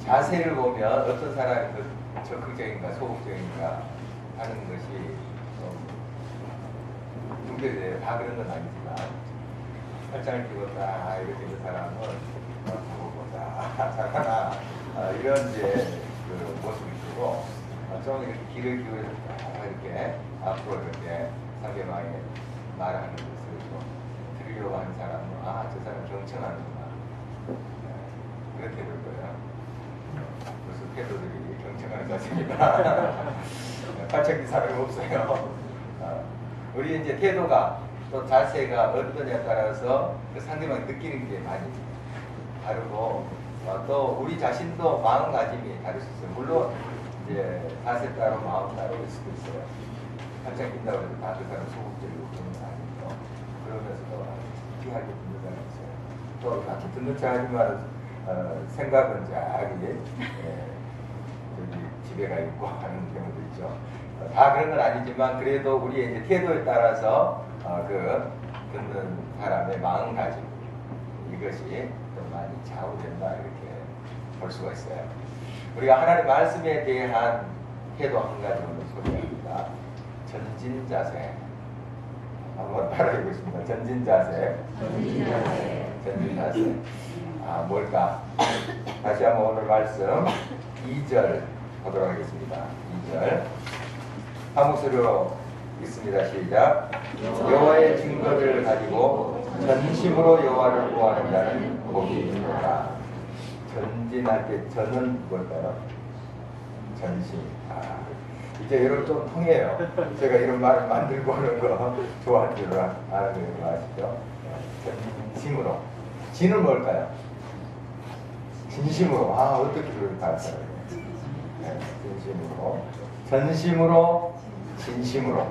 자세를 보면 어떤 사람이 더 적극적인가 소극적인가 하는 것이 분별돼요. 다 그런 건 아니지만 팔짱을 끼고 딱 이렇게 있는 사람은 보고 보자 잘하나 이런 이제 그 모습이 있고 좀 이렇게 귀를 기울여서 이렇게 앞으로 이렇게 상대방의 말하는 것을 좀 들으려고 하는 사람은 저 사람 경청하는구나 그렇게 될 거예요. 그래서 태도들이 경청하는 자세입니다. 팔짱 사람이 없어요. 우리 이제 태도가 또 자세가 어떠냐에 따라서 그 상대방이 느끼는 게 많이 다르고 또 우리 자신도 마음가짐이 다를 수 있어요. 물론 이제 자세 따로 마음 따로일 수도 있어요. 팔짱 낀다고 해서 다 그 사람 소극적이고 그런 건 아니고 그러면서도 피하게 듣는 사람이 있어요. 또 같이 듣는 척 하지만 생각은 저기 집에 가 있고 하는 경우도 있죠. 다 그런 건 아니지만 그래도 우리의 이제 태도에 따라서 그 듣는 사람의 마음가짐 이것이 좀 많이 좌우된다 이렇게 볼 수가 있어요. 우리가 하나님 말씀에 대한 태도 한 가지 오늘 소개합니다. 전진자세 한번 따라해보겠습니다. 전진자세. 전진자세. 뭘까? 다시 한번 오늘 말씀 2절 보도록 하겠습니다. 2절 한 목소리로 읽습니다. 시작. 여호와의 증거를 가지고 전심으로 여호와를 구하는 자는 복이 있노라. 전진할 때 전은 뭘까요? 전심. 이제 이런 좀 통해요. 제가 이런 말을 만들고 하는 거 좋아하는 줄 아는 거 아시죠? 전심으로. 진은 뭘까요? 진심으로. 어떻게 그럴까? 진심으로. 전심으로, 진심으로.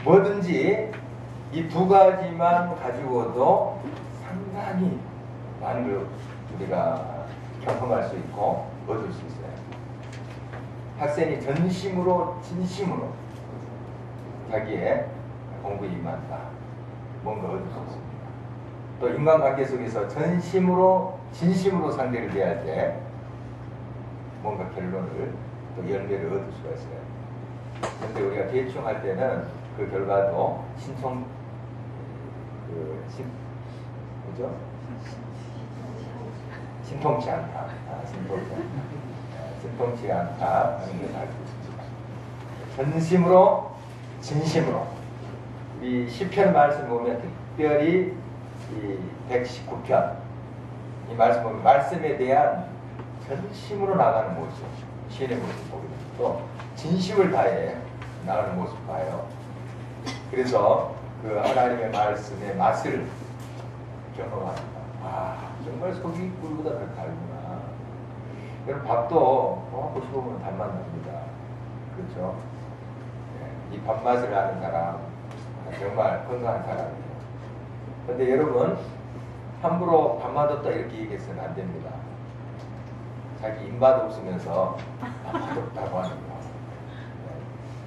뭐든지 이 두 가지만 가지고도 상당히 많은 걸 우리가 경험할 수 있고 얻을 수 있어요. 학생이 전심으로, 진심으로 자기의 공부에 임한다. 뭔가 얻을 수 있습니다. 또 인간관계 속에서 전심으로, 진심으로 상대를 대할 때 뭔가 결론을 또 열매를 얻을 수가 있어요. 그런데 우리가 대충 할 때는 그 결과도 그죠? 신통치 않다. 신통치 않다 하는 것을 알고 있습니다. 전심으로, 진심으로. 이 시편 말씀 보면 특별히 이 119편 이 말씀 보면 말씀에 대한 전심으로 나가는 모습, 시인의 모습 보게 됩니다. 또 진심을 다해 나가는 모습 봐요. 그래서 그 하나님의 말씀의 맛을 경험합니다. 정말 속이 꿀보다 더 달구나. 여러분 밥도 먹고 싶으면 밥만 납니다. 그렇죠? 이 밥맛을 아는 사람 정말 건강한 사람이에요. 그런데 여러분 함부로 밥맛 없다 이렇게 얘기해서는 안 됩니다. 자기 입맛 없으면서 밥맛 없다고 하는 거.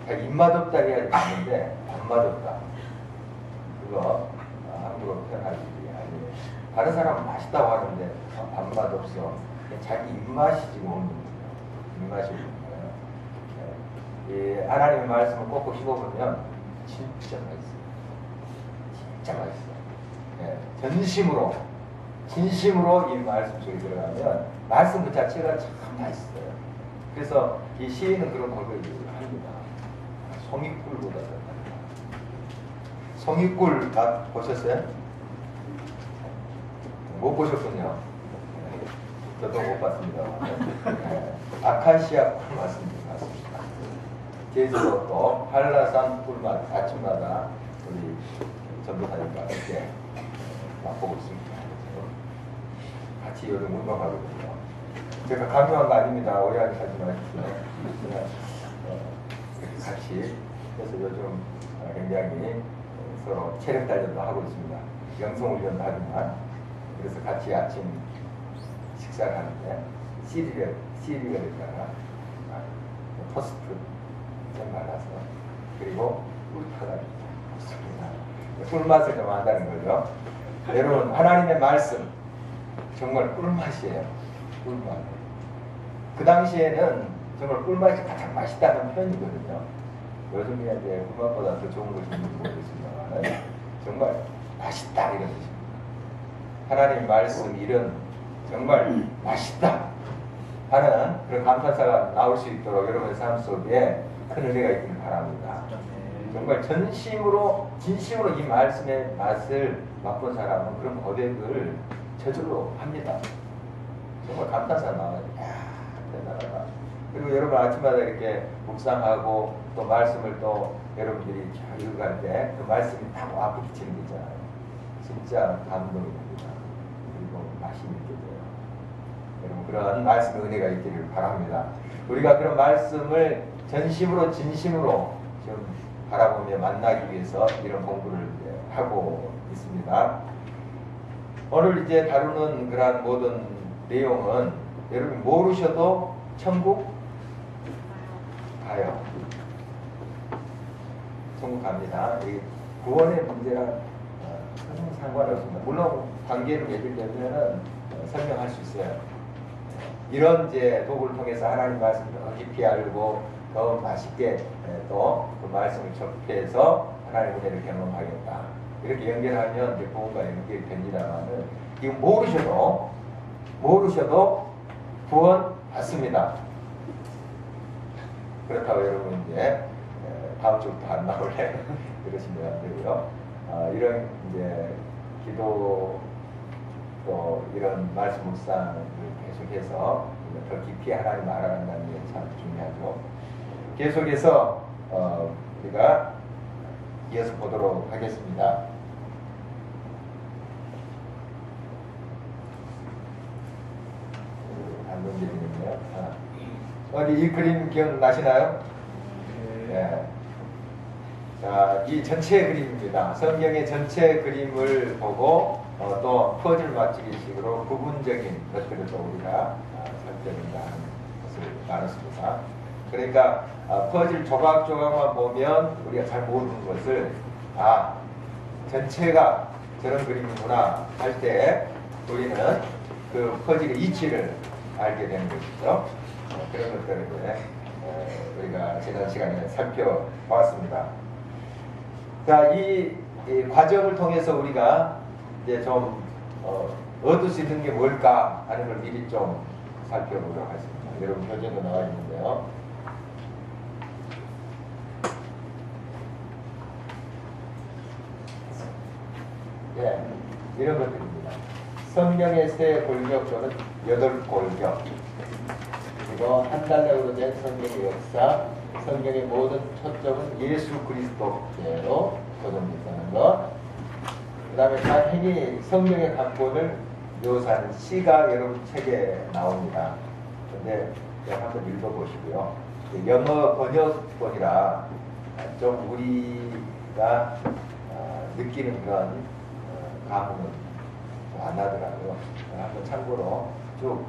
자기 입맛 없다 해야지 맞는데 밥맛 없다. 그거 함부로 표현하지 아니에요. 다른 사람은 맛있다고 하는데 밥맛 없어. 자기 입맛이 지금 없는 거예요. 입맛이 없는 거예요. 하나님의 말씀을 꼭꼭 씹어보면 진짜 맛있어요. 진짜 맛있어요. 전심으로, 진심으로 이 말씀 속에 들어가면 말씀 그 자체가 참 맛있어요. 그래서 이 시인은 그런 고백을 합니다. 송이꿀보다 더 낫다. 송이꿀 맛 보셨어요? 못 보셨군요. 저도 못 봤습니다. 아카시아 꿀 맛입니다. 제주도 또 한라산 꿀맛 아침마다 우리 전도사님과 함께 맛보고 있습니다. 같이 요즘 운동하거든요. 제가 강요한 거 아닙니다. 오해하지 마십시오. 같이 해서 요즘 굉장히 서로 체력 단련도 하고 있습니다. 영성훈련도 하지만 그래서 같이 아침 식사를 하는데 시리얼에다가 토스트 좀 말아서 그리고 꿀타가 있습니다. 꿀맛을 좀 한다는 거죠. 여러분 하나님의 말씀 정말 꿀맛이에요. 꿀맛. 그 당시에는 정말 꿀맛이 가장 맛있다는 표현이거든요. 요즘에 이제 꿀맛보다 더 좋은 것이 있는지 모르겠습니다만 정말 맛있다 이런 뜻입니다. 하나님 말씀 일은 정말 맛있다 하는 그런 감탄사가 나올 수 있도록 여러분의 삶 속에 큰 은혜가 있기를 바랍니다. 정말 전심으로 진심으로 이 말씀의 맛을 맛본 사람은 그런 고백을 저절로 합니다. 정말 감탄사 나와요. 이야, 대단하다. 그리고 여러분 아침마다 이렇게 묵상하고 또 말씀을 또 여러분들이 읽어갈 때 그 말씀이 딱 와 부딪히는 게 있잖아요. 진짜 감동이 됩니다. 그리고 맛이 느껴져요. 여러분 그런 말씀의 은혜가 있기를 바랍니다. 우리가 그런 말씀을 전심으로 진심으로 좀 바라보며 만나기 위해서 이런 공부를 하고 있습니다. 오늘 이제 다루는 그러한 모든 내용은 여러분 모르셔도 천국 가요. 천국 갑니다. 이 구원의 문제랑 상관없습니다. 물론 관계를 맺으려면 설명할 수 있어요. 이런 이제 도구를 통해서 하나님 말씀을 더 깊이 알고 더 맛있게 또 그 말씀을 접해서 하나님의 은혜를 경험하겠다. 이렇게 연결하면 이제 구원과 연결이 됩니다만은 이거 모르셔도 구원 받습니다. 그렇다고 여러분 이제 다음 주부터 안 나올래 그러시면 안 되고요. 이런 이제 기도 또 이런 말씀 묵상을 계속해서 더 깊이 하나님 알아간다는 게 참 중요하죠. 계속해서 우리가 이어서 보도록 하겠습니다. 안 넘겨지네요. 어디 이 그림 기억나시나요? 네. 자, 이 전체 그림입니다. 성경의 전체 그림을 보고 또 퍼즐 맞추기식으로 부분적인 것들을 또 우리가 살펴본다 하는 것을 나눴습니다. 그러니까 퍼즐 조각조각만 보면 우리가 잘 모르는 것을 전체가 저런 그림이구나 할 때 우리는 그 퍼즐의 이치를 알게 되는 것이죠. 그런 것들을 우리가 지난 시간에 살펴보았습니다. 자, 이 과정을 통해서 우리가 이제 좀 얻을 수 있는 게 뭘까 하는 걸 미리 좀 살펴보도록 하겠습니다. 여러분 표지도 나와 있는데요. 예, 이런 것들입니다. 성령의 새 골격 또는 8골격, 그리고 한 달력으로 된 성경의 역사, 성경의 모든 초점은 예수 그리스도께로 고정됐다는 것. 그 다음에 각 행위 성경의 각본을 묘사하는 시가 여러분 책에 나옵니다. 근데 한번 읽어보시고요. 영어 번역본이라 좀 우리가 느끼는 그런 감흥은 안 나더라고요. 한번 참고로 쭉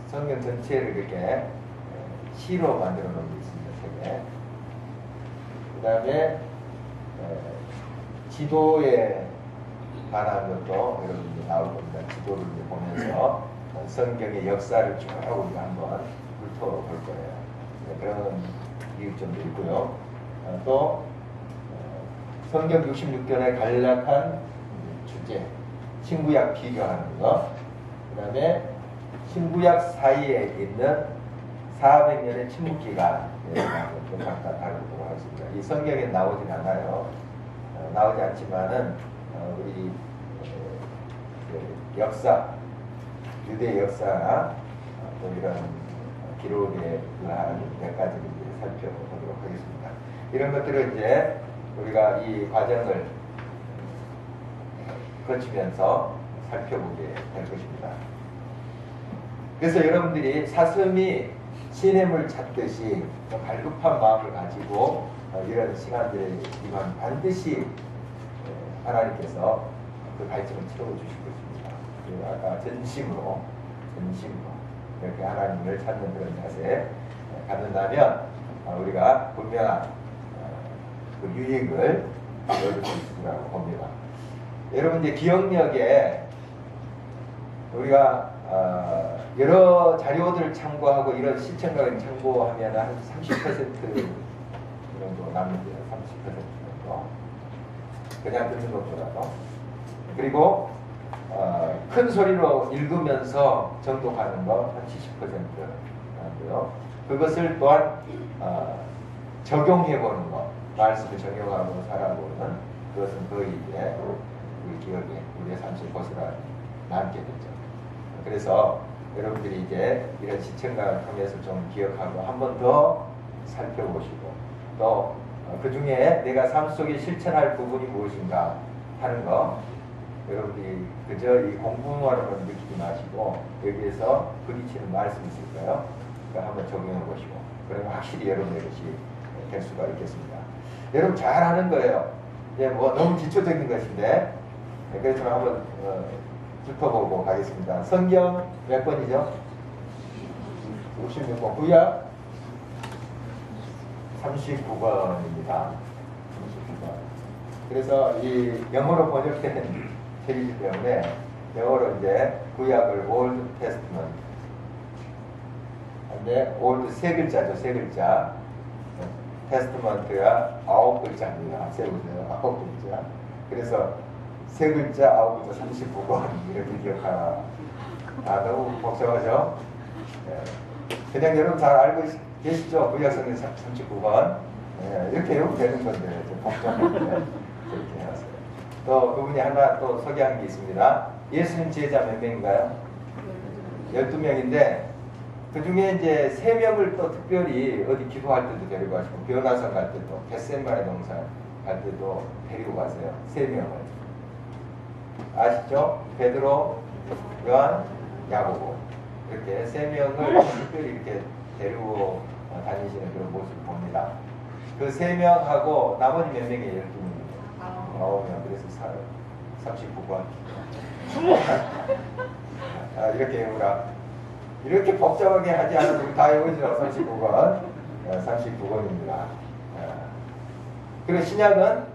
성경 전체를 이렇게 시로 만들어 놓은 게 있습니다. 책에. 그 다음에 지도에 관한 것도 여러분들이 나올 겁니다. 지도를 보면서 성경의 역사를 쭉 우리가 한번 훑어볼 거예요. 그런 이유점도 있고요. 또 성경 66권의 간략한 주제, 신구약 비교하는 것, 그 다음에 신구약 사이에 있는 400년의 침묵기간에 대한 것도 각각 다루도록 하겠습니다. 이 성경에 나오진 않아요. 나오지 않지만은 우리 역사, 유대 역사나 또 이런 기록에 의한 몇 가지를 이제 살펴보도록 하겠습니다. 이런 것들을 이제 우리가 이 과정을 거치면서 살펴보게 될 것입니다. 그래서 여러분들이 사슴이 시냇물 찾듯이 갈급한 마음을 가지고 이런 시간들이면 반드시 하나님께서 그 갈증을 채워주실 것입니다. 그리고 아까 전심으로 이렇게 하나님을 찾는 그런 자세에 갖는다면 우리가 분명한 그 유익을 얻을 수 있으리라고 봅니다. 여러분 이제 기억력에 우리가 여러 자료들을 참고하고 이런 실천각을 참고하면 한 30% 정도 남는데요. 30% 정도. 그냥 듣는 것보다도. 그리고 큰 소리로 읽으면서 정독하는 거 한 70% 나고요. 그것을 또한 적용해보는 거, 말씀을 적용하고 살아보는 그것은 거의 이제 우리 기억에 우리의 삶 속에 고스란히 남게 되죠. 그래서 여러분들이 이제 이런 시청각을 통해서 좀 기억하고 한 번 더 살펴보시고 또 그 중에 내가 삶 속에 실천할 부분이 무엇인가 하는 거 여러분들이 그저 이 공부만으로 느끼지 마시고 여기에서 부딪히는 말씀이 있을 거예요. 그러니까 한번 적용해 보시고 그러면 확실히 여러분의 것이 될 수가 있겠습니다. 여러분 잘하는 거예요. 예, 뭐 너무 기초적인 것인데 그렇지만 한번 짚어보고 가겠습니다. 성경 몇 번이죠? 56번. 구약 39번입니다. 39번. 그래서 이 영어로 번역된 책이기 때문에 영어로 이제 구약을 올드 테스트먼트. 근데 올드 세 글자죠. 세 글자. 테스트먼트가 9글자입니다. 세우세요. 9글자. 그래서 세 글자 9글자 39번 이렇게 기억하라. 너무 복잡하죠? 네. 그냥 여러분 잘 알고 계시죠? 구약성경 39번. 네, 이렇게 외우면 되는 건데 좀 복잡한데 그렇게 해놨어요. 또 그분이 하나 또 소개한 게 있습니다. 예수님 제자 몇 명인가요? 12명인데 그 중에 이제 3명을 또 특별히 어디 기도할 때도 데리고 가시고 변화산 갈 때도 겟세마네 동산 갈 때도 데리고 가세요. 3명을. 아시죠? 베드로, 요한, 야고보 이렇게 3명을 특별히 이렇게 데리고 다니시는 그런 모습을 봅니다. 그 3명하고 나머지 몇 명이에요? 12명이에요. 9명. 그래서 39번. 이렇게 외우라. 이렇게 복잡하게 하지 않아도 우리 다 외우죠. 39번. 39번입니다. 그리고 신약은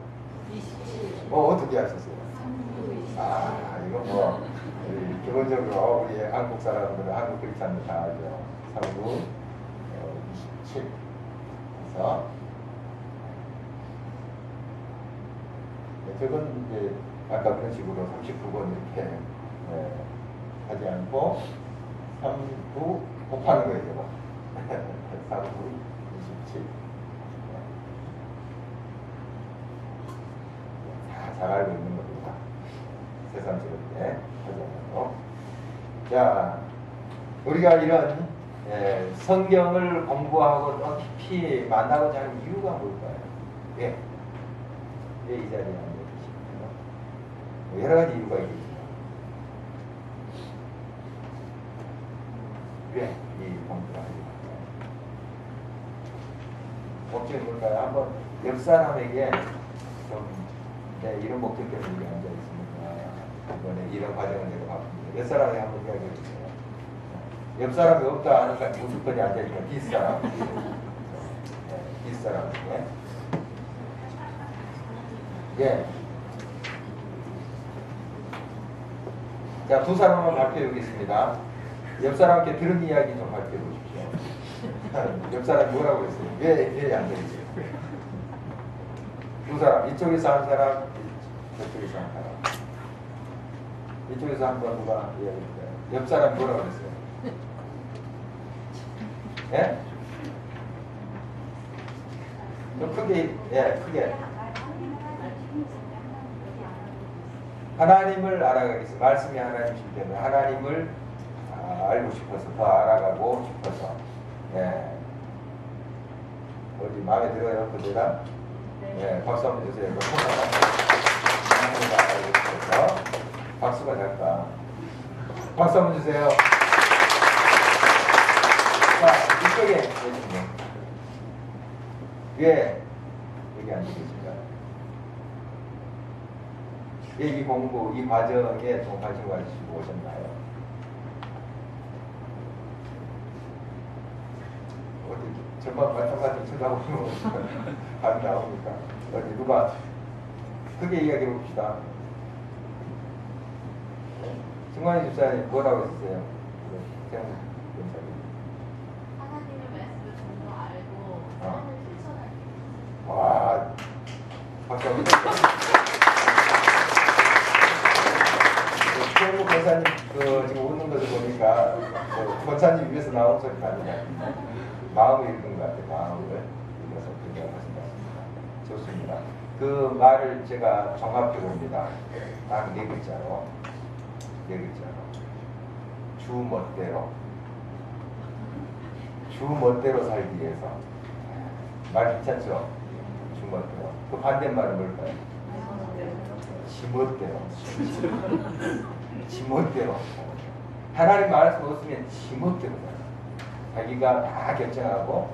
어떻게 하셨어요? 이거 뭐 기본적으로 우리 한국 사람들은 한국 크리스찬들 다 알죠. 39, 27. 그래서 저건 이제 아까 그런 식으로 39번 이렇게 하지 않고 39 곱하는 거예요. 39, 27. 잘 알고 있는 겁니다. 새삼스럽게 하지 않고. 자, 우리가 이런 성경을 공부하고 또 깊이 만나고자 하는 이유가 뭘까요? 왜 이 자리에 앉아 계십니까? 여러 가지 이유가 있겠죠. 왜 이 공부를 하게 될까요? 목적이 뭘까요? 한번 옆 사람에게 좀 이런 목적 때문에 여기 앉아 있습니다. 이번에 이런 과정을 내가 봤습니다. 옆 사람에게 한번 이야기해 주세요. 옆 사람이 없다 하니까 무슨 분이 앉아 있는 뒷사람. 뒷사람에게. 예. 자, 두 사람만 발표해 보겠습니다. 옆 사람께 들은 이야기 좀 발표해 보십시오. 옆 사람이 뭐라고 했어요? 왜 앉아있어요? 두 사람, 이쪽에서 한 사람, 저쪽에서 한 사람. 이쪽에서 한 번 누가 이야기해볼까요? 옆 사람이 뭐라고 했어요? 예? 좀 크게, 크게. 하나님을 알아가겠습니다. 말씀이 하나님이시기 때문에 하나님을 알고 싶어서 더 알아가고 싶어서 어디 마음에 들어요? 그대가? 박수 한번 주세요. 하나님을 알고 싶어서 박수가 날까? 박수 한번 주세요. 자, 이쪽에 계시네요. 왜 여기 앉아 계신가요? 이 공부, 이 과정에 좀 관심 가지시고 오셨나요? 어디 전반 마찬가지로 쳐다보면 답이 나옵니까? 어디 누가 크게 이야기해 봅시다. 승관이 집사님 뭐라고 했어요? 제가 권사님 위해서 나온 소리가 아니라 마음을 읽은 것 같아요. 마음을 읽어서 그렇게 하신 것 같습니다. 좋습니다. 그 말을 제가 종합해 봅니다. 딱 네 글자로. 네 글자로. 주 멋대로. 주 멋대로 살기 위해서. 말 괜찮죠? 주 멋대로. 그 반대말은 뭘까요? 지멋대로. 지멋대로. 하나님 말씀 없으면 지멋대로 자기가 다 결정하고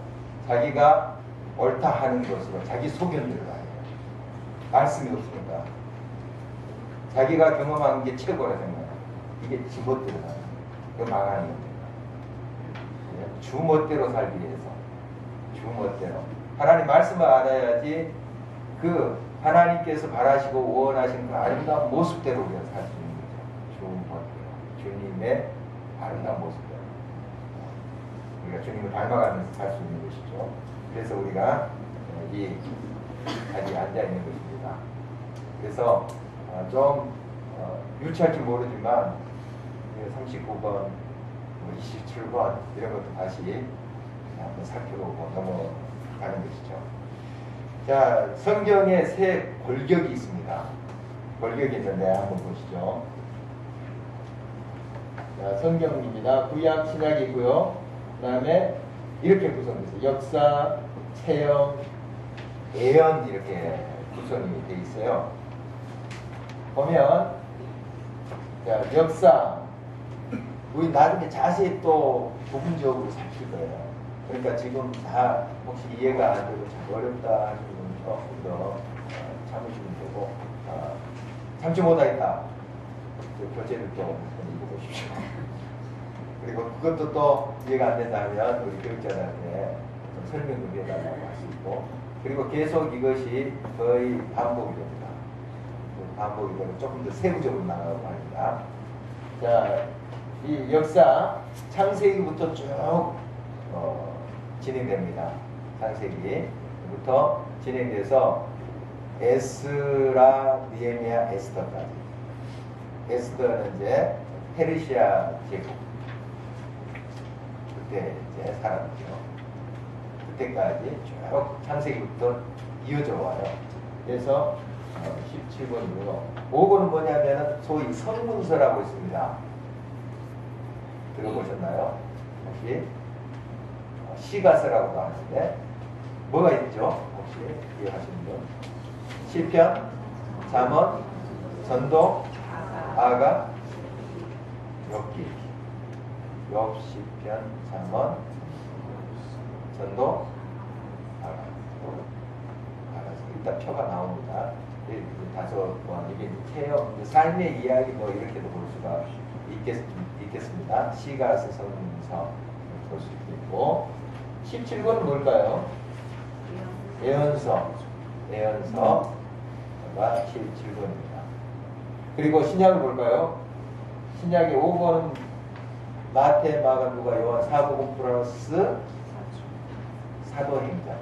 자기가 옳다 하는 것으로 자기 소견대로 가요. 말씀이 없으니까 자기가 경험한 게 최고라 생각해요. 이게 지멋대로 가요. 이거 망하는 겁니다. 주멋대로 살기 위해서 주멋대로 하나님 말씀을 알아야지 그 하나님께서 바라시고 원하시는 그 아름다운 모습대로 우리가 살 수 있는 거죠. 주멋대로 주님의 아름다운 모습대로 우리가 주님을 닮아가면서 살 수 있는 것이죠. 그래서 우리가 이 자리에 앉아 있는 것입니다. 그래서 좀 유치할지 모르지만 39번 27번 이런 것도 다시 한번 살펴보고 넘어가는 것이죠. 자, 성경에 세 골격이 있습니다. 골격이 있는데 한번 보시죠. 자, 성경입니다. 구약 신약이고요. 그 다음에 이렇게 구성되어 있어요. 역사, 체험, 예언 이렇게 구성이 되어 있어요. 보면 자, 역사 우리 나중에 자세히 또 부분적으로 살필 거예요. 그러니까 지금 다 혹시 이해가 안 되고 참 어렵다 하시는 분은 조금 더 참으시면 되고 참지 못하겠다. 교재를 또 읽어보십시오. 그리고 그것도 또 이해가 안 된다면 우리 교육자들한테 좀 설명을 해달라고 할 수 있고 그리고 계속 이것이 거의 반복이 됩니다. 반복이 되고 조금 더 세부적으로 나가고 합니다. 자, 이 역사 창세기부터 쭉 진행됩니다. 창세기부터 진행돼서 에스라, 느헤미야, 에스더까지. 에스더는 이제 페르시아 제국 그때 이제 살았죠. 그때까지 쭉 창세기부터 이어져 와요. 그래서 17번으로 5번은 뭐냐면 소위 성문서라고 있습니다. 들어보셨나요? 혹시 시가서라고도 하는데 뭐가 있죠? 혹시 기억하시는 분? 시편, 잠언, 전도, 아가, 욥기, 욥, 시편, 잠언, 전도, 아가. 일단 표가 나옵니다. 다섯 번 이게 체험, 삶의 이야기 뭐 이렇게도 볼 수가 있겠습니다. 시가서, 성문서 볼 수 있고 17번은 뭘까요? 예언서가 17번입니다. 그리고 신약을 볼까요? 신약의 5번은 마태, 마가, 누가, 요한, 사복음 플러스 사도행전.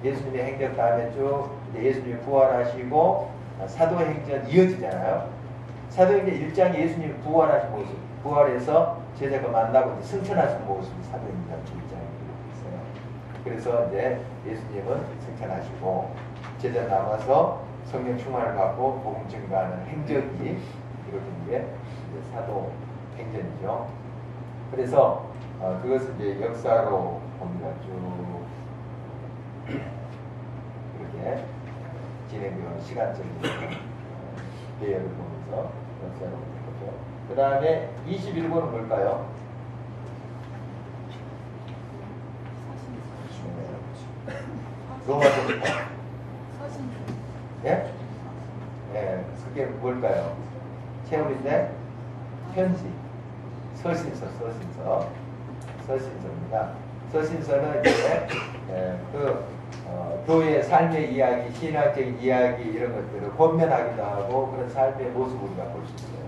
예수님의 행적 다음에 쭉 예수님이 부활하시고 사도행전 이어지잖아요. 사도행전 1장에 예수님이 부활하신 모습, 부활해서 제자가 만나고 승천하신 모습이 사도행전 1장에 있어요. 그래서 이제 예수님은 승천하시고 제자 남아서 성령 충만을 받고 복음 증거하는 행적이 이루어진 게 사도행전이죠. 그래서 그것을 이제 역사로 봅니다. 쭉 이렇게 진행되는 시간적인 배열을 보면서 역사로 보죠. 그 다음에 21번은 뭘까요? 로마서부터. 예? 예, 그게 뭘까요? 체험인데 편지, 서신서입니다. 서신서는 이제 교회의 삶의 이야기, 신학적인 이야기 이런 것들을 권면하기도 하고 그런 삶의 모습을 우리가 볼 수 있어요.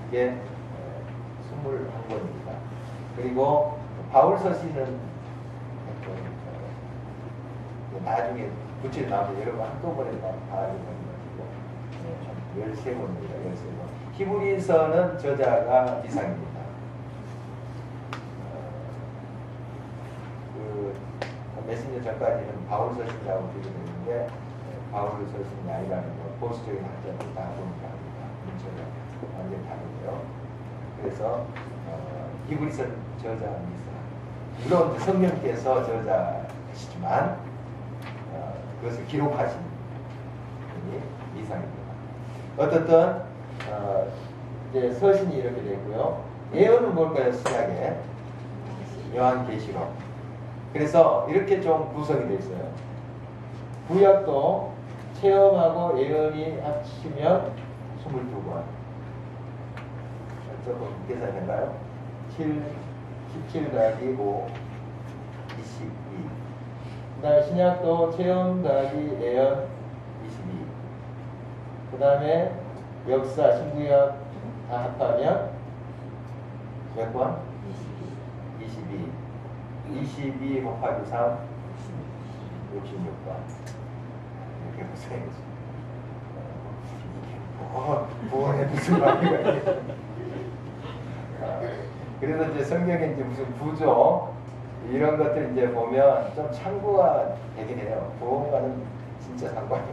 이게 21권입니다. 그리고 바울 서신은 나중에 구체로 나오면 여러분 한꺼번에 다 봐야 되는 것이고 13권입니다. 13권. 히브리서는 저자가 비상입니다. 몇십 년 전까지는 바울 서신이라고 부르는데 바울 서신이 아니라는 거 보수적인 학자들 다 보니까 문체가 완전히 다르고요. 그래서 히브리서 저자는 있어요. 물론 성령께서 저자시지만 그것을 기록하신 분이 이상입니다. 어떻든 이제 서신이 이렇게 되고요. 예언은 뭘까요? 신약에 요한계시록. 그래서 이렇게 좀 구성이 되어 있어요. 구약도 체험하고 예언이 합치면 22권. 조금 계산된가요? 17 더하기 5, 22. 그 다음에 신약도 체험 더하기 예언 22. 그 다음에 역사, 신구약 다 합하면 몇 권? 22. 22 곱하기 3, 66권. 이렇게 구성했습니다. 보험에 무슨 말이가 있겠어요. 그래서 이제 성경에 이제 무슨 구조 이런 것들 이제 보면 좀 참고가 되긴 해요. 보험과는 진짜 상관이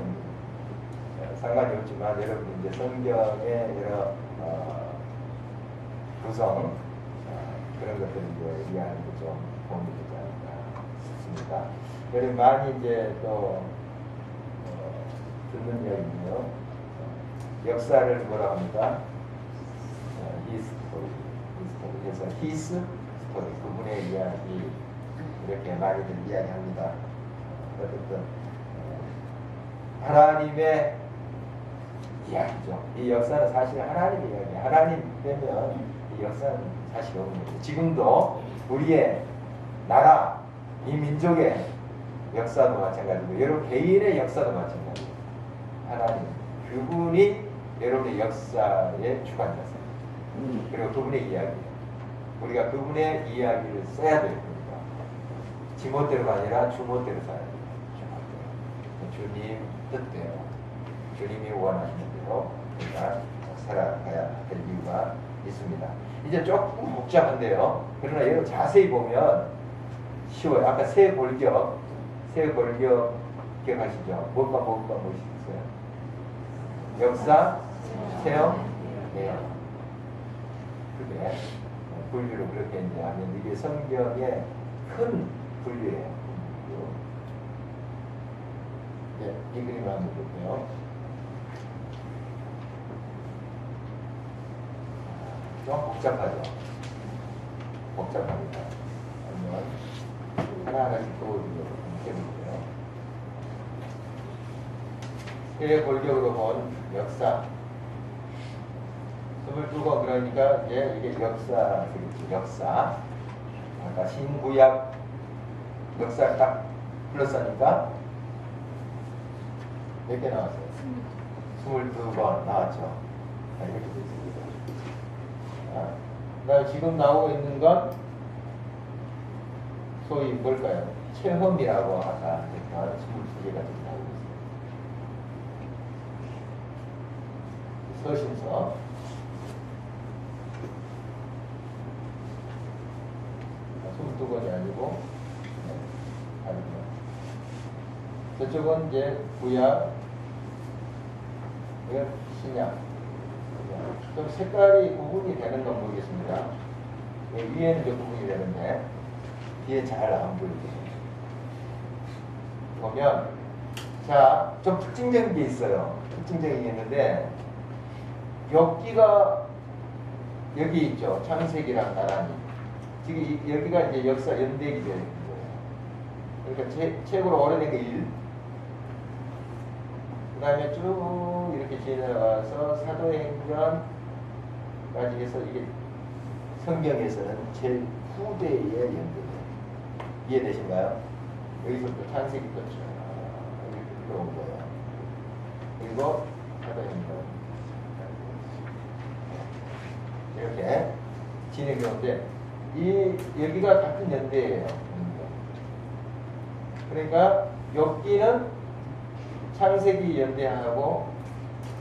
없지만 여러분 이제 성경의 여러 구성 그런 것들 이제 이해하는 게 좀 도움이 되지 않을까 싶습니다. 여러분 많이 이제 또 듣는 이야기인데요. 역사를 뭐라 합니까? 히스토리. 그래서 히스 스토리, 그분의 이야기 이렇게 많이들 이야기합니다. 어쨌든 하나님의 이야기죠. 이 역사는 사실 하나님의 이야기. 하나님 되면 이 역사는 사실 없는 거죠. 지금도 우리의 나라, 이 민족의 역사도 마찬가지고 여러분 개인의 역사도 마찬가지고 하나님 그분이 여러분의 역사의 주관자세요. 그리고 그분의 이야기. 우리가 그분의 이야기를 써야 될 겁니다. 지멋대로가 아니라 주멋대로 살아야 됩니다. 주님 뜻대로, 주님이 원하시는 대로 우리가 살아가야 될 이유가 있습니다. 이제 조금 복잡한데요. 그러나 여러분 자세히 보면 쉬워요. 아까 새 골격 기억하시죠? 무엇과 무엇이 있어요? 역사, 체험, 예언. 그게 분류로 그렇게 이제 하면 이게 성경의 큰 분류예요. 네, 이 그림을 한번 볼게요. 좀 복잡하죠? 복잡합니다. 한번 하나하나씩 보여드리도록 해볼게요. 새 골격으로 본 역사. 22권 그러니까 이제 이게 역사. 아까 신구약 역사 딱 플러스하니까 몇 개 나왔어요? 22권 나왔죠. 이렇게 됐습니다. 그다음에 지금 나오고 있는 건 소위 뭘까요? 체험이라고 아까 했던 22개가 지금 나오고 있어요. 서신서. 두 권이 아니고, 아니고요. 저쪽은 이제 구약, 이건 신약. 좀 색깔이 구분이 되는 건 모르겠습니다. 위에는 좀 구분이 되는데, 뒤에 잘 안 보이죠. 보면, 자, 좀 특징적인 게 있어요. 특징적인 게 있는데, 여기가, 여기 있죠. 창세기랑 나란히. 지금 여기가 이제 역사 연대기 되는 거예요. 그러니까 책으로 오래된 게 1. 그 다음에 쭉 이렇게 지나가서 사도행전까지 해서 이게 성경에서는 제일 후대의 연대예요. 이해되신가요? 여기서부터 창세기부터 쭉 이렇게 들어온 거예요. 그리고 사도행전. 이렇게 진행이 오는데 여기가 같은 연대예요. 그러니까 여기는 창세기 연대하고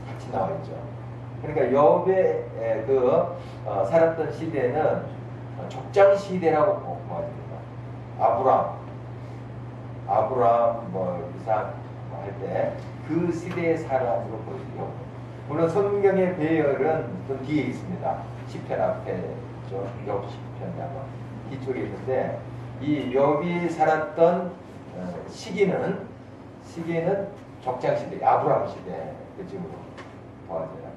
같이 나와 있죠. 그러니까 욥의 살았던 시대는 족장 시대라고 보아집니다. 아브람, 아브라함 뭐 이삭 할 때 그 시대의 사람으로 보이고, 물론 성경의 배열은 좀 뒤에 있습니다. 시편 앞에 있죠. 욥 시편이라고 뒤쪽에 있는데, 이 욥이 살았던 시기는 족장 시대, 아브라함 시대 그쯤으로 보아져요.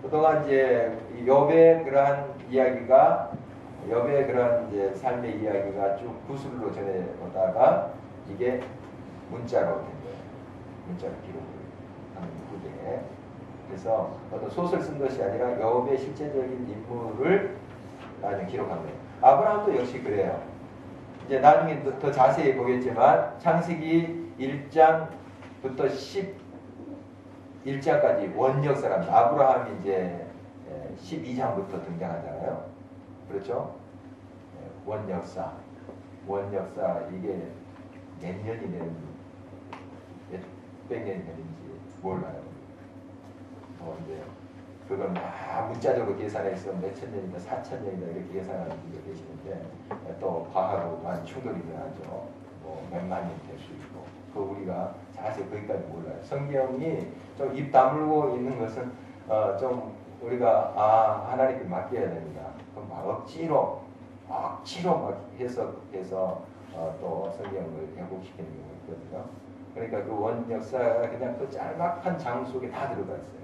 그동안 이제 욥의 그러한 이야기가, 욥의 그런 이제 삶의 이야기가 쭉 구술로 전해 오다가 이게 문자로 된 거예요. 문자로 기록을 하는 후대에. 그래서 어떤 소설 쓴 것이 아니라 욥의 실제적인 인물을 나중에 기록한 거예요. 아브라함도 역시 그래요. 이제 나중에 더 자세히 보겠지만 창세기 1장부터 11장까지 원역사랍니다. 아브라함이 이제 12장부터 등장하잖아요. 그렇죠? 원역사 이게 몇 년이 되는지, 몇백 년이 되는지 몰라요. 이제 그걸 막 문자적으로 계산해서 몇천 년이다, 4천 년이다 이렇게 계산하는 분들 계시는데, 또 과학하고 또한 충돌이 일어나죠. 뭐 몇만 년 될 수 있고, 그 우리가 자세히 거기까지 몰라요. 성경이 좀 입 다물고 있는 것은 좀 우리가 하나님께 맡겨야 됩니다. 그럼 막 억지로 막 해석해서 또 성경을 왜곡시키는 경우가 있거든요. 그러니까 그 원 역사가 그냥 그 짤막한 장 속에 다 들어가 있어요.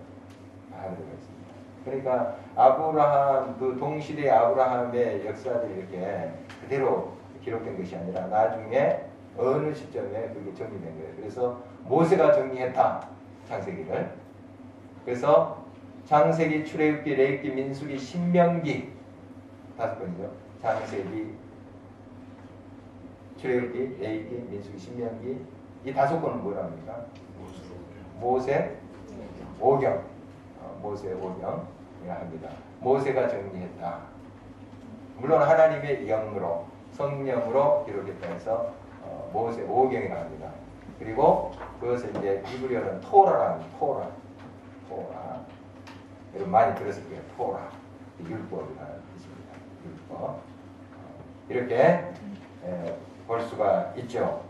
다 들어가 있습니다. 그러니까 아브라함, 그 동시대 아브라함의 역사들이 이렇게 그대로 기록된 것이 아니라 나중에 어느 시점에 그게 정리된 거예요. 그래서 모세가 정리했다, 창세기를. 그래서 창세기, 출애굽기, 레위기, 민수기, 신명기 5번이죠. 창세기, 출애굽기, 레위기, 민수기, 신명기, 이 5권은 뭐라 합니까? 모세 오경, 모세 오경이라 합니다. 모세가 정리했다. 물론 하나님의 영으로, 성령으로 기록했다 해서 모세 오경이라 합니다. 그리고 그것을 이제 히브리어는 토라라 합니다. 토라. 여러분 많이 들었을 거예요. 토라. 율법이라는 뜻입니다. 율법. 이렇게 볼 수가 있죠.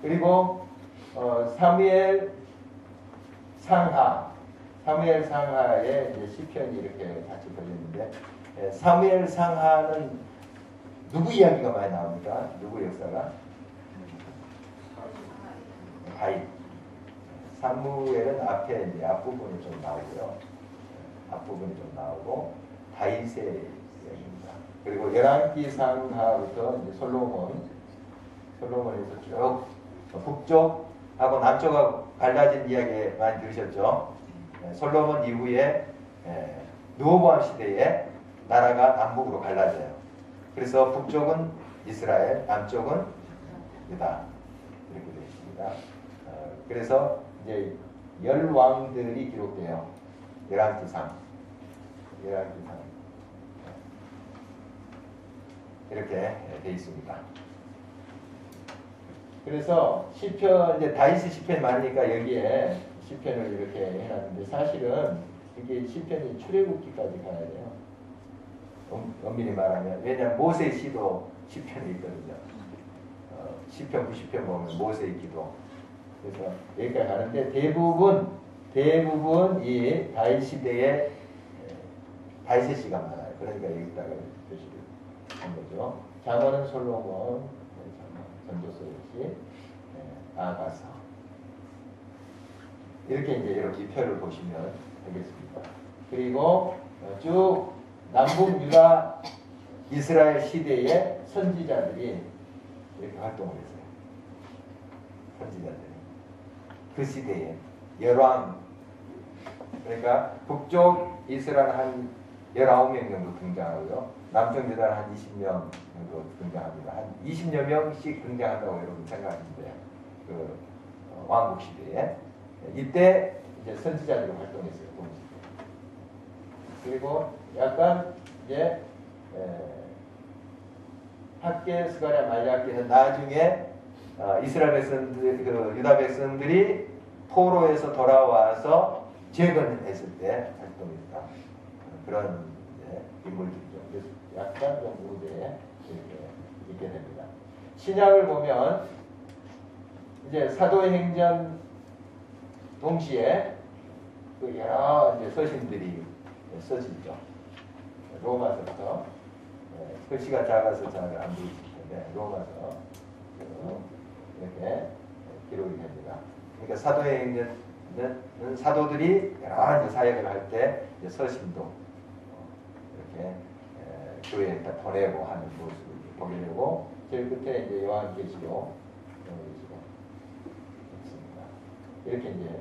그리고 사무엘 상하에 이제 시편이 이렇게 같이 걸렸는데, 사무엘 상하는 누구 이야기가 많이 나옵니까? 누구 역사가? 다윗. 사무엘은 앞에 이제 앞부분이 좀 나오고요. 앞부분이 좀 나오고 다윗의 이야기입니다. 그리고 열왕기 상하부터 이제 솔로몬에서 쭉 북쪽하고 남쪽하고 갈라진 이야기 많이 들으셨죠? 솔로몬 이후에 르호보암 시대에 나라가 남북으로 갈라져요. 그래서 북쪽은 이스라엘, 남쪽은 유다 이렇게 되어 있습니다. 그래서 이제 10왕들이 기록돼요. 열왕기상 이렇게 되어 있습니다. 그래서 시편, 이제 다윗의 시편이 많으니까 여기에 시편을 이렇게 해놨는데, 사실은 이게 시편이 출애굽기까지 가야 돼요. 엄밀히 말하면. 왜냐하면 모세의 시도 시편이 있거든요. 시편 90편 보면 모세의 기도. 그래서 여기까지 가는데, 대부분 이 다윗 시대에 다윗의 시가 많아요. 그러니까 여기다가 표시를 한 거죠. 장원은 솔로몬, 전도서역시 아가서. 이렇게 이제 이렇게 표를 보시면 되겠습니다. 그리고 쭉 남북 유다 이스라엘 시대의 선지자들이 이렇게 활동을 했어요. 선지자들이 그 시대에 열왕, 그러니까 북쪽 이스라엘 한 19명 정도 등장하고요. 남쪽 유다는 한 20명 정도 등장합니다. 한 20여 명씩 등장한다고 여러분 생각하시면 돼요. 그 왕국 시대에. 이때 이제 선지자들이 활동했어요. 동시대. 그리고 약간 이제 학계, 스가랴, 말라기는 나중에 이스라엘 백성들, 그 유다 백성들이 포로에서 돌아와서 재건했을 때 활동했다. 그런 인물들이죠. 그래서 약간 좀 우대에 이렇게 있게 됩니다. 신약을 보면 이제 사도행전 동시에 그 여러 이제 서신들이 써지죠. 로마서부터 글씨가 작아서 잘 안 보이실 텐데 로마서 이렇게 기록이 됩니다. 그러니까 사도행전은 사도들이 여러 이제 사역을 할 때 서신도 이렇게 교회에 보내고 하는 모습을 보게 되고 제일 끝에 이제 요한계시록 있습니다. 이렇게 이제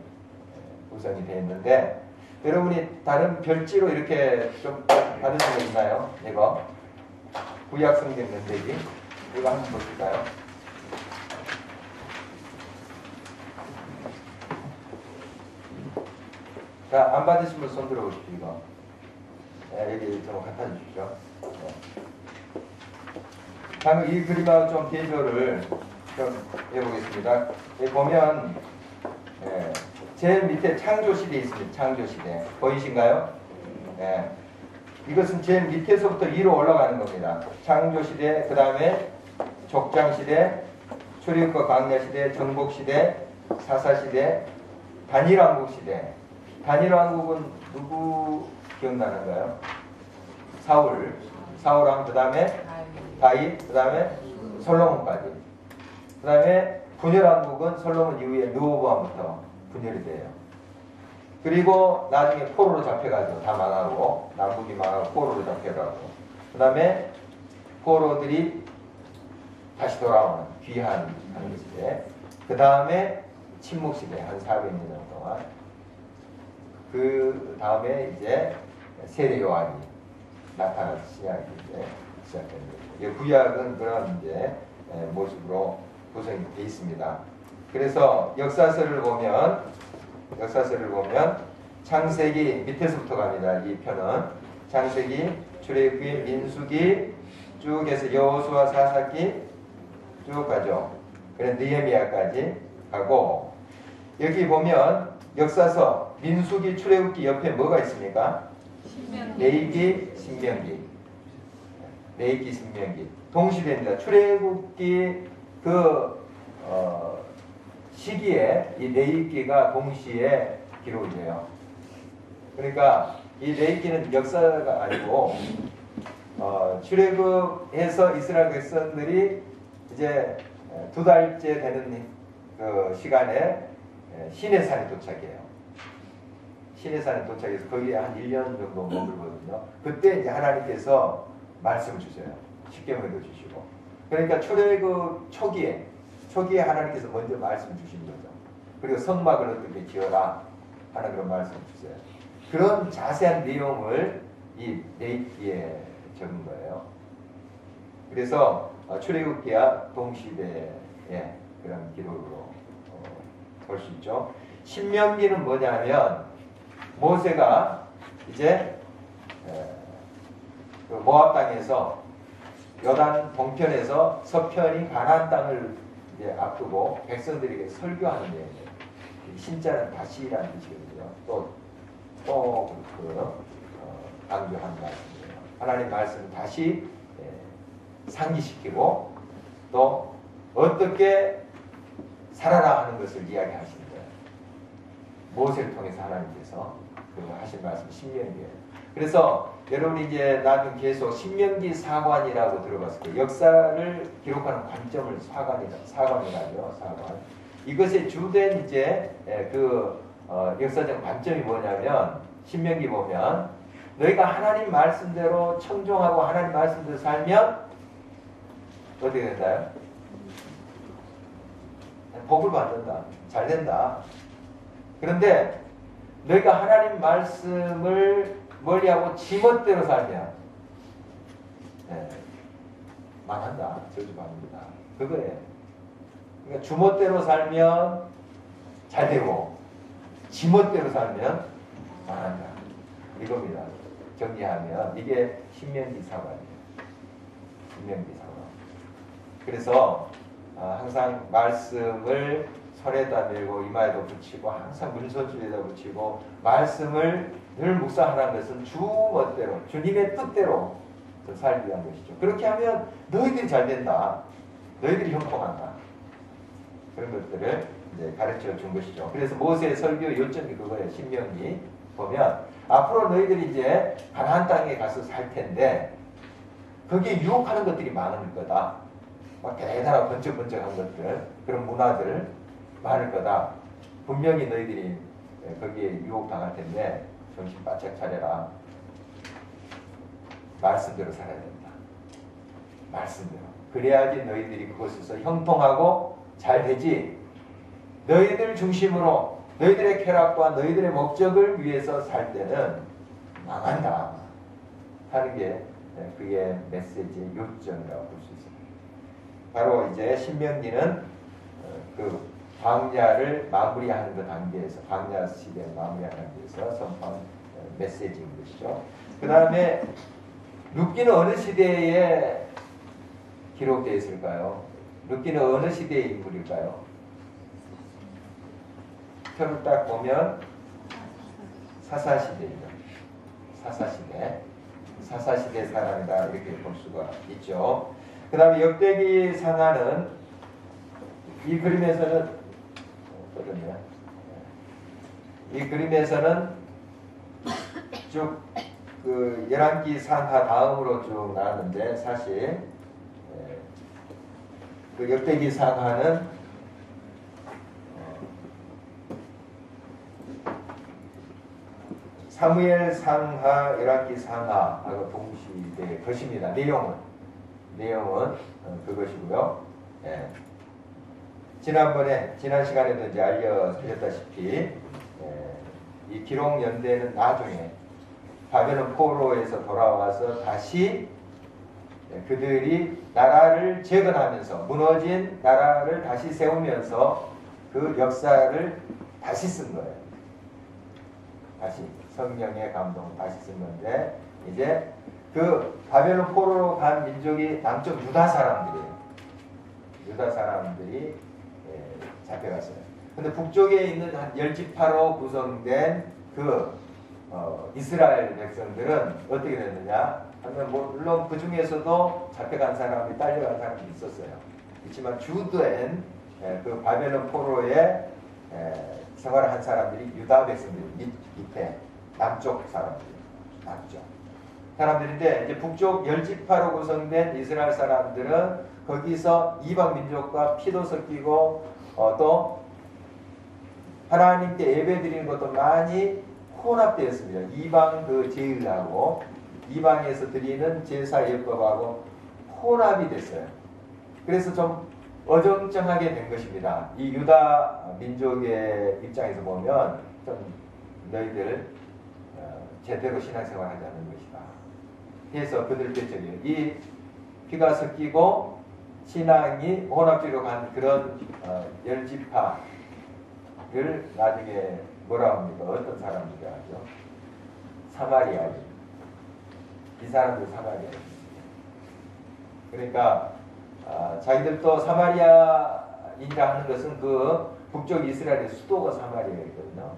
구성이 되어 있는데 여러분이 다른 별지로 이렇게 좀 받으신 거 있나요? 이거 구약 성경 연대기 이거 한번 보실까요? 자, 안 받으신 분 손 들어보십시오. 이거 여기 좀 갖다 주십시오. 방금 이 그림하고 좀 비교를 좀 해보겠습니다. 여기 보면 제일 밑에 창조시대 있습니다. 창조시대 보이신가요? 네. 이것은 제일 밑에서부터 위로 올라가는 겁니다. 창조시대, 그 다음에 족장시대, 출애굽과 광야시대, 정복시대, 사사시대, 단일왕국시대. 단일왕국은 누구 기억나는가요? 사울왕, 그 다음에 다윗, 그 다음에 솔로몬까지. 그 다음에 분열왕국은 솔로몬 이후에 르호보암부터 분열이 돼요. 그리고 나중에 포로로 잡혀가지고 다 망하고 남북이 망하고 포로로 잡혀가고 그 다음에 포로들이 다시 돌아오는 귀한 시대. 그 다음에 침묵시대 한 400년 동안. 그 다음에 이제 세례 요한이 나타나서 신약이 이제 시작된 거죠. 구약은 그런 이제 모습으로 구성이 되어 있습니다. 그래서 역사서를 보면 창세기 밑에서부터 갑니다. 이 편은 창세기, 출애굽기, 민수기 쭉 해서 여호수아 사사기 쭉 가죠. 그래 느헤미야까지 가고 여기 보면 역사서 민수기, 출애굽기 옆에 뭐가 있습니까? 레위기, 신명기. 레위기, 신명기 동시대입니다. 출애굽기 시기에 이 레위기가 동시에 기록이 돼요. 그러니까 이 레위기는 역사가 아니고 출애굽해서 이스라엘 백성들이 이제 2달째 되는 그 시간에 시내산에 도착해요. 시내산에 도착해서 거기에 한 1년 정도 머물거든요. 그때 이제 하나님께서 말씀을 주세요. 십계명도 주시고. 그러니까 출애굽 초기에 하나님께서 먼저 말씀 주신 거죠. 그리고 성막을 어떻게 지어라 하는 그런 말씀을 주세요. 그런 자세한 내용을 이 레위기에 적은 거예요. 그래서 출애굽기와 동시대의 그런 기록으로 볼 수 있죠. 신명기는 뭐냐면 모세가 이제 모압 땅에서 요단 동편에서 서편인 가나안 땅을 이제 앞두고 백성들에게 설교하는 내용이에요. 신자는 다시라는 뜻이거든요. 또 강조한 말씀이에요. 하나님 말씀 다시 상기시키고 또 어떻게 살아라 하는 것을 이야기하시는 거예요. 모세를 통해서 하나님께서 하신 말씀이 신명기예요. 그래서 여러분이 이제 나중에 계속 신명기 사관이라고 들어봤을 거예요. 역사를 기록하는 관점을 사관이라죠. 사관. 이것의 주된 이제 역사적 관점이 뭐냐면 신명기 보면 너희가 하나님 말씀대로 청종하고 하나님 말씀대로 살면 어떻게 된다요? 복을 받는다. 잘 된다. 그런데 너희가 하나님 말씀을 멀리하고 지멋대로 살면 망한다. 저주받는다. 그거예요. 그러니까 주멋대로 살면 잘 되고 지멋대로 살면 망한다. 이겁니다. 정리하면 이게 신명기 사관이에요. 신명기 사관. 그래서 항상 말씀을 손에다 메고 이마에도 붙이고 항상 문서줄에다 붙이고 말씀을 늘 묵상하라는 것은 주 멋대로 주님의 뜻대로 살기 위한 것이죠. 그렇게 하면 너희들이 잘 된다. 너희들이 형통한다. 그런 것들을 이제 가르쳐 준 것이죠. 그래서 모세의 설교 요점이 그거예요. 신명기 보면 앞으로 너희들이 이제 가나안 땅에 가서 살 텐데 거기에 유혹하는 것들이 많을 거다. 막 대단하고 번쩍번쩍한 것들, 그런 문화들 많을 거다. 분명히 너희들이 거기에 유혹당할 텐데 정신 바짝 차려라. 말씀대로 살아야 된다. 말씀대로. 그래야지 너희들이 그곳에서 형통하고 잘 되지. 너희들 중심으로 너희들의 쾌락과 너희들의 목적을 위해서 살 때는 망한다 하는 게 그게 메시지의 요점이라고 볼 수 있습니다. 바로 이제 신명기는 그 광야를 마무리하는 그 단계에서, 광야 시대를 마무리하는 단계에서 선포한 메시지인 것이죠. 그 다음에 룻기는 어느 시대에 기록되어 있을까요? 룻기는 어느 시대의 인물일까요? 표를 딱 보면 사사시대입니다. 사사시대 사람이다 이렇게 볼 수가 있죠. 그 다음에 역대기 상하는 이 그림에서는 쭉 그 열왕기 상하 다음으로 쭉 나왔는데 사실 그 역대기 상하는 사무엘 상하, 열왕기 상하하고 동시대의 것입니다. 내용은 그것이고요. 예. 지난 시간에도 이제 알려드렸다시피 이 기록 연대는 나중에 바벨론 포로에서 돌아와서 다시 그들이 나라를 재건하면서 무너진 나라를 다시 세우면서 그 역사를 다시 쓴 거예요. 다시 성령의 감동을 다시 쓴 건데 이제 그 바벨론 포로로 간 민족이 남쪽 유다 사람들이에요. 유다 사람들이 잡혀갔어요. 근데 북쪽에 있는 한 10지파로 구성된 그 이스라엘 백성들은 어떻게 됐느냐 하면 물론 그 중에서도 잡혀간 사람이 딸려간 사람이 있었어요. 그렇지만 주된 그 바벨론 포로에 생활을 한 사람들이 유다 백성들 밑에 남쪽 사람들인데 이제 북쪽 10지파로 구성된 이스라엘 사람들은 거기서 이방 민족과 피도 섞이고 또 하나님께 예배드리는 것도 많이 혼합되었습니다. 이방 그 제일하고 이방에서 드리는 제사 예법하고 혼합이 됐어요. 그래서 좀 어정쩡하게 된 것입니다. 이 유다 민족의 입장에서 보면 좀 너희들 제대로 신앙생활하지 않는 것이다. 그래서 그들 뼈저리에요. 이 피가 섞이고 신앙이 혼합주의로 간 그런 10지파를 나중에 뭐라 합니까? 어떤 사람들이 하죠? 사마리아인. 이 사람들 사마리아인. 그러니까 자기들도 사마리아인이라 하는 것은 그 북쪽 이스라엘의 수도가 사마리아이거든요.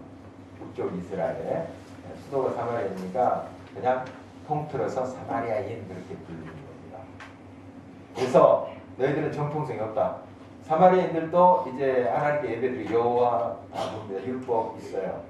북쪽 이스라엘의 수도가 사마리아이니까 그냥 통틀어서 사마리아인 그렇게 부르는 겁니다. 그래서 너희들은 정통성이 없다. 사마리아인들도 이제 하나님께 예배드리고 여호와 율법 있어요.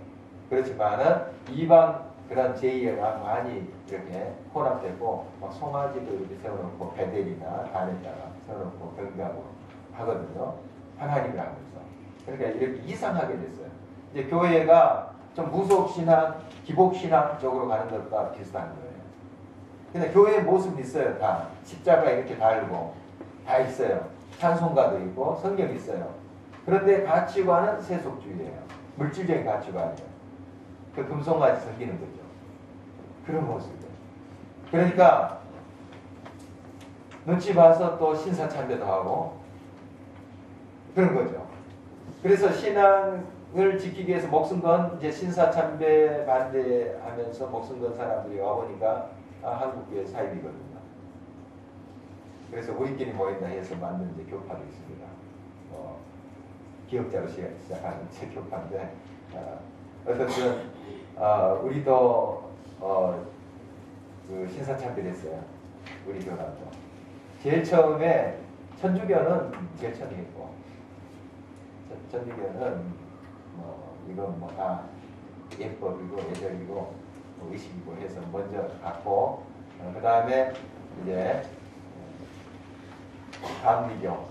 그렇지만은 이방 그런 제의가 많이 이렇게 혼합되고 막 송아지도 이렇게 세워놓고 베델이나 단에다가 세워놓고 경배하고 하거든요. 하나님을 하면서. 그러니까 이렇게 이상하게 됐어요. 이제 교회가 좀 무속신앙, 기복신앙 쪽으로 가는 것과 비슷한 거예요. 근데 교회의 모습이 있어요. 다 십자가 이렇게 달고 다 있어요. 찬송가도 있고 성경이 있어요. 그런데 가치관은 세속주의예요. 물질적인 가치관이에요. 그 금속같이 생기는 거죠. 그런 모습이에요. 그러니까 눈치 봐서 또 신사참배도 하고 그런 거죠. 그래서 신앙을 지키기 위해서 목숨 건 이제 신사참배 반대하면서 목숨 건 사람들이 와보니까 한국교회 사입이거든요. 그래서 우리끼리 모인다 해서 만든 이제 교파도 있습니다. 기억자로 시작하는 제 교파인데 어쨌든 우리도 그 신사참배를 했어요. 우리 교단도. 제일 처음에 천주교는 제일 처음이겠고 전지견은 뭐 이건 뭐 다 예법이고 예절이고 뭐 의식이고 해서 먼저 갖고 그 다음에 이제 감리교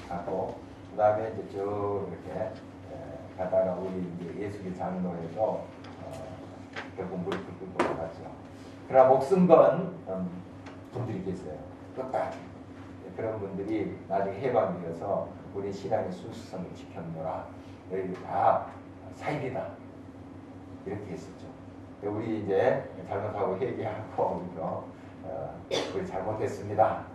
갖고 그 다음에 이제 쭉 이렇게 가다가 우리 이제 예수기 장로에서 결국 물을 끓고 갔죠. 그러나 목숨 건 분들이 계세요. 똑같이 그런 분들이 나중에 해방되어서 우리 신앙의 순수성을 지켰노라. 너희들 다 사입이다. 이렇게 했었죠. 우리 이제 잘못하고 회개하고 우리 잘못했습니다.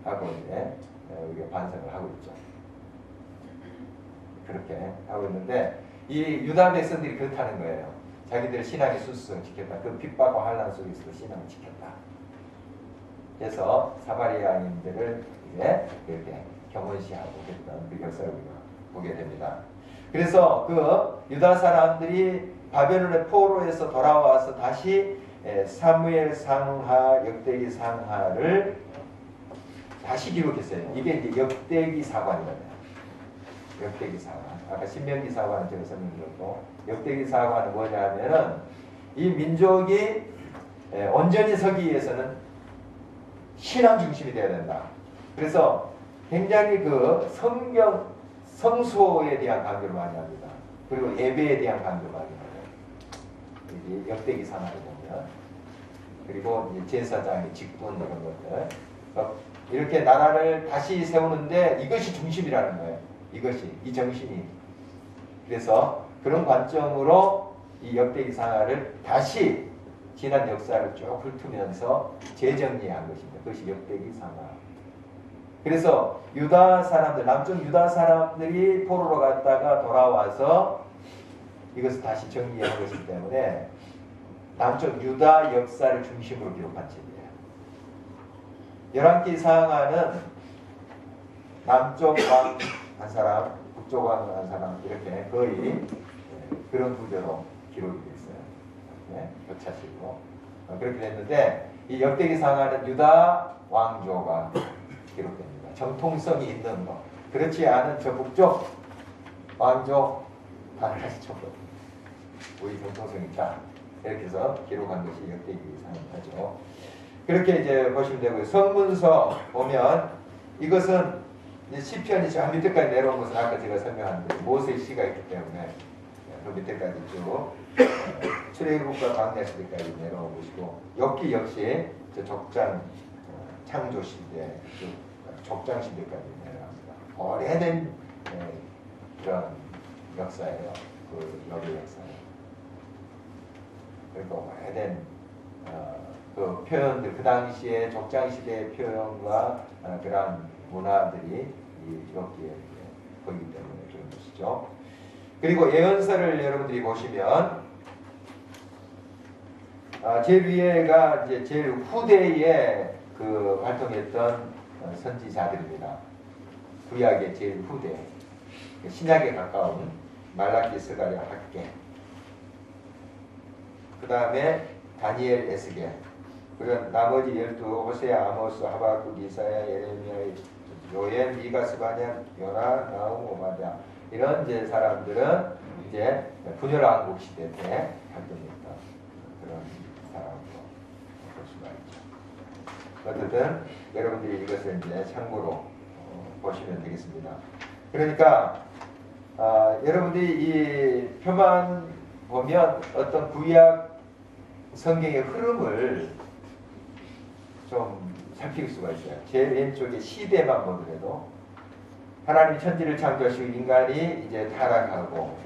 하고 이제 우리가 반성을 하고 있죠. 그렇게 하고 있는데 이 유다 백성들이 그렇다는 거예요. 자기들 신앙의 순수성을 지켰다. 그 핍박과 환난 속에서도 신앙을 지켰다. 그래서 사마리아인들을 이제 이렇게 경원시하고 했던 그 역사를 우리가 보게 됩니다. 그래서 그 유다 사람들이 바벨론의 포로에서 돌아와서 다시 사무엘 상하, 역대기 상하를 다시 기록했어요. 이게 이제 역대기 사관이거든요. 역대기 사관. 아까 신명기 사관은 제가 설명드렸고, 역대기 사관은 뭐냐 하면은 이 민족이 온전히 서기 위해서는 신앙 중심이 되어야 된다. 그래서 굉장히 그 성소에 대한 강조를 많이 합니다. 그리고 예배에 대한 강조를 많이 합니다. 이제 역대기 상하를 보면. 그리고 이제 제사장의 직분 이런 것들. 이렇게 나라를 다시 세우는데 이것이 중심이라는 거예요. 이 정신이. 그래서 그런 관점으로 이 역대기 상하를 다시 지난 역사를 쭉 훑으면서 재정리한 것입니다. 그것이 역대기 상하. 그래서 유다 사람들, 남쪽 유다 사람들이 포로로 갔다가 돌아와서 이것을 다시 정리한 것이기 때문에 남쪽 유다 역사를 중심으로 기록한 책이에요. 열왕기 상하는 남쪽 왕 한 사람, 북쪽 왕 한 사람 이렇게 거의 그런 구조로 기록이 되어 있어요. 네, 교차식으로 그렇게 됐는데 이 역대기 상하는 유다 왕조가 기록됩니다. 정통성이 있는 거. 그렇지 않은 저 북쪽 왕조 다시 쳐도 우리 정통성이 있다. 이렇게 해서 기록한 것이 역대기 상하죠. 그렇게 이제 보시면 되고요. 성문서 보면 이것은 이제 시편이 저 밑에까지 내려온 것은 아까 제가 설명한 대로 모세의 시가 있기 때문에 그 밑에까지 쭉 출애굽과 광야 시대까지 내려온 것이고 엽기 역시 저 족장 창조 시대, 족장 시대까지 내려갑니다. 오래된 그런 역사예요. 그 엽의 역사예요. 그러니까 오래된 그 표현들, 그 당시에 족장 시대의 표현과 그런 문화들이 이 엽기에 보이기 때문에 그런 것이죠. 그리고 예언서를 여러분들이 보시면 제일 위에가 이제 제일 후대에 그 활동했던 선지자들입니다. 구약의 제일 후대, 신약에 가까운 말라기, 스가랴, 학개, 그 다음에 다니엘, 에스겔, 그런 나머지 12 호세아, 아모스, 하박국, 이사야, 예레미야, 요엘, 미가, 스바냐, 요나, 나움, 오바댜 이런 이제 사람들은 이제 분열왕국 시대 때 활동했던 그런 사람으로 볼 수가 있죠. 어쨌든 여러분들이 이것을 이제 참고로 보시면 되겠습니다. 그러니까 여러분들이 이 표만 보면 어떤 구약 성경의 흐름을 좀 살필 수가 있어요. 제일 왼쪽에 시대만 보더라도 하나님이 천지를 창조하시고 인간이 이제 타락하고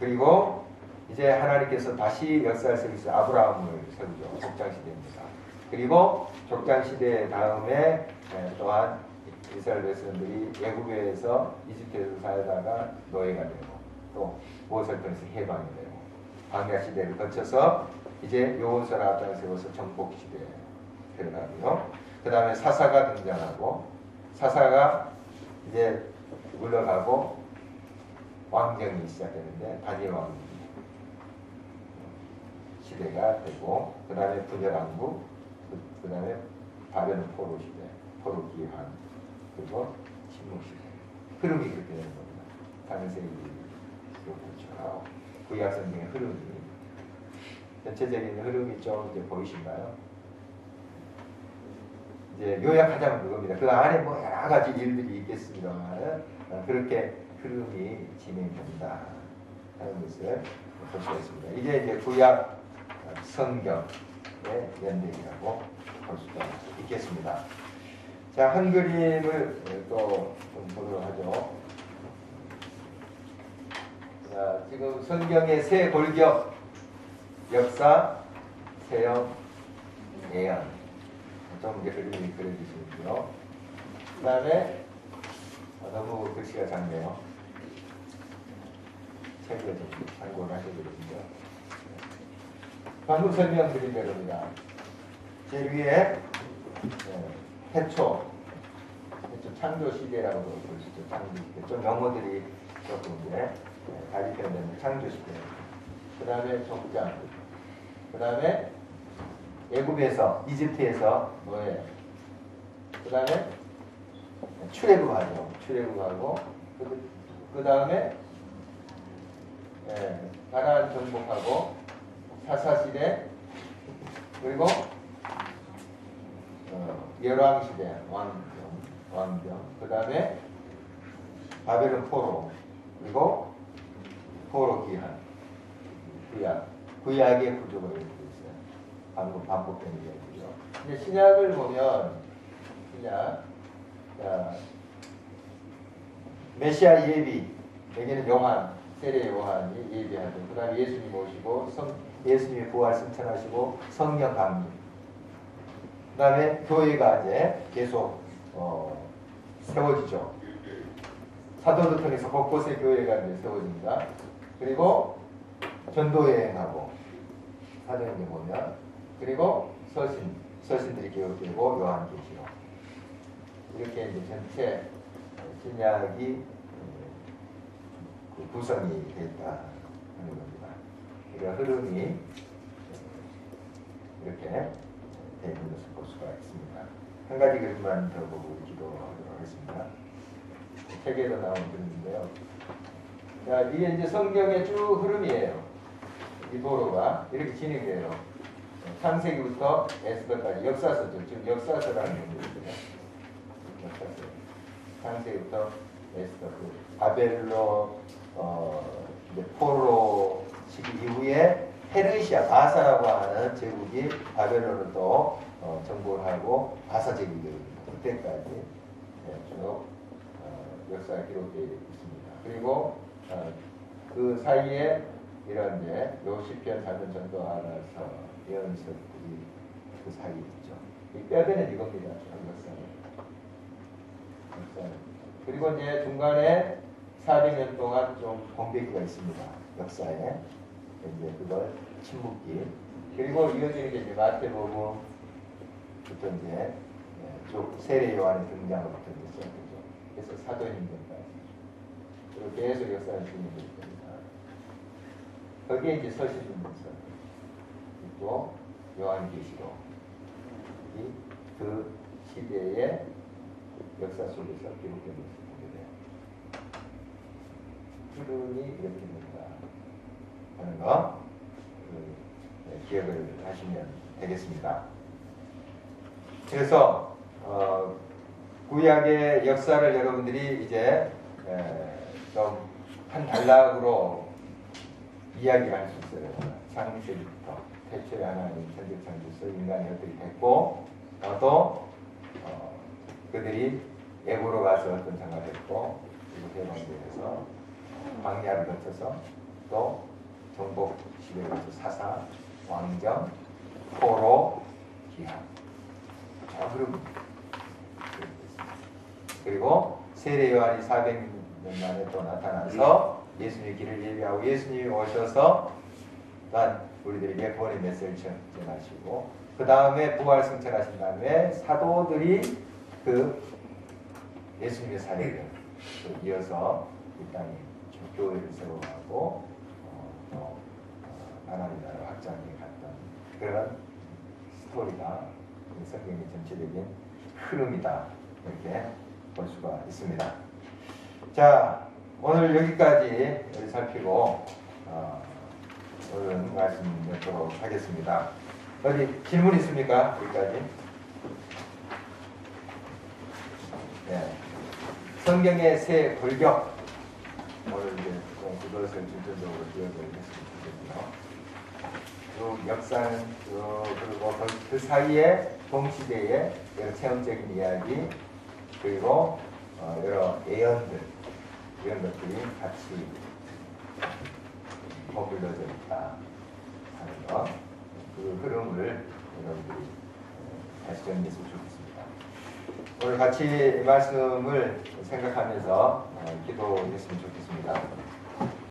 그리고 이제 하나님께서 다시 역사를 세우셔서 아브라함을 세우죠. 족장시대입니다. 그리고 족장시대 다음에 또한 이스라엘 백성들이 애굽에서 이집트에서 살다가 노예가 되고 또 모세를 통해서 해방이 되고 광야시대를 거쳐서 이제 여호수아를 앞장세워서 정복시대에 들어가고요. 그 다음에 사사가 등장하고 사사가 이제 물러가고 왕정이 시작되는데 다니엘 왕 시대가 되고 그 다음에 분열왕국 그 다음에 바벨론 포로 시대, 포로 기환 그리고 침묵 시대 흐름이 그렇게 되는 겁니다. 창세기로 쭉 구약 성경의 흐름이 전체적인 흐름이 좀 이제 보이신가요? 이제 요약하자면 그겁니다. 그 안에 뭐 여러 가지 일들이 있겠습니다만 그렇게 흐름이 진행된다 하는 것을 볼 수가 있습니다. 이게 이제 구약 성경의 연대기라고 볼 수가 있겠습니다. 자, 한 그림을 또 좀 보도록 하죠. 자, 지금 성경의 세 골격, 역사, 세형, 예언. 좀 이제 그림이 그려주시고요. 그 다음에 너무 글씨가 작네요. 책을 좀 참고를 하셔야 되겠죠. 방금 설명드린 대로입니다. 제일 위에 태초 창조 시대라고 볼 수 있죠. 창조 시대. 좀 용어들이 조금 이제 다시 표현되는 창조 시대. 그 다음에 족장. 그 다음에 애굽에서, 이집트에서 노예. 그 다음에 출애굽하죠. 출애굽하고 그 다음에 가나안 정복하고 사사시대, 그리고 열왕시대, 왕정, 그 다음에 바벨론 포로, 그리고 포로 기한, 구약의 구조가 이렇게 있어요. 방금 반복된 이야기죠. 이제 신약을 보면, 신약, 자, 메시아 예비, 여기는 요한, 세례 요한이 예비하죠. 그 다음에 예수님 오시고, 예수님이 부활 승천하시고, 성령 강림. 그 다음에 교회가 이제 계속 세워지죠. 사도들 통해서 곳곳에 교회가 이제 세워집니다. 그리고 전도 여행하고 사도행전 보면, 그리고 서신들이 기록되고 요한계시록, 이렇게 이제 전체 신약이 구성이 됐다 하는 겁니다. 그러니까 흐름이 이렇게 되는 것을 볼 수가 있습니다. 한 가지 그림만 더 보고 기도하도록 하겠습니다. 책에도 나온 그림인데요. 자, 이게 이제 성경의 쭉 흐름이에요. 이 도로가 이렇게 진행돼요. 창세기부터 에스더까지 역사서죠. 지금 역사서라는 의미거든요. 역사서. 창세기부터 에스더, 바벨론, 이제 포로 시기 이후에 페르시아, 바사라고 하는 제국이 바벨론을 또 정복을 하고 바사 제국이 되거든요. 그때까지 쭉 역사가 기록되어 있습니다. 그리고 그 사이에 이런 이제 요 시편 사전 전도하라서 예언서들이 그 사이에 있죠. 이 뼈대는 이겁니다. 역사는. 그리고 이제 중간에 400년 동안 좀 공백기가 있습니다. 역사에. 이제 그걸 침묵기. 그리고 이어지는 게 이제 마태복음부터 이제 쭉 세례 요한의 등장으로부터 이제 시작되죠. 그래서 사도행전까지. 그리고 계속 역사를 진행되기 때문에 거기에 이제 서신문서 있고 요한계시록이 그 시대의 역사 속에서 기록된 것을 보게 돼요. 흐름이 이렇게 된다 하는 거 기억을 하시면 되겠습니다. 그래서 구약의 역사를 여러분들이 이제 좀 한 단락으로 이야기를 할 수 있어요. 창세기부터 태초에 하나님 천지창조에서 인간이 어떻게 됐고 또 그들이 애고로 가서 어떤 생각을 했고 그리고 대방주에서 광야를 거쳐서 또 정복 시대에 가서 사사, 왕정, 포로, 기한 저 흐름 그리고 세례 요한이 400년 만에 또 나타나서 예수님의 길을 예비하고 예수님이 오셔서 또한 우리들에게 구원의 메시지를 전하시고 그 다음에 부활 승천하신 다음에 사도들이 그 예수님의 사역을 이어서 이 땅에 교회를 세워가고 또 하나님 나라 확장해 갔던 그런 스토리가 성경의 전체적인 흐름이다 이렇게 볼 수가 있습니다. 자, 오늘 여기까지 살피고 오늘 말씀 맺도록 하겠습니다. 어디 질문 있습니까? 여기까지. 네. 성경의 새 골격. 오늘 이제 좀 그것을 중점적으로 기억을 했으면 좋겠고요. 쭉 역사는 그리고 그 사이에 동시대의 여러 체험적인 이야기 그리고 여러 예언들 이런 것들이 같이 어울려져 있다 하는 것, 그 흐름을 여러분들이 다시 정리했으면 좋겠습니다. 오늘 같이 이 말씀을 생각하면서 기도했으면 좋겠습니다.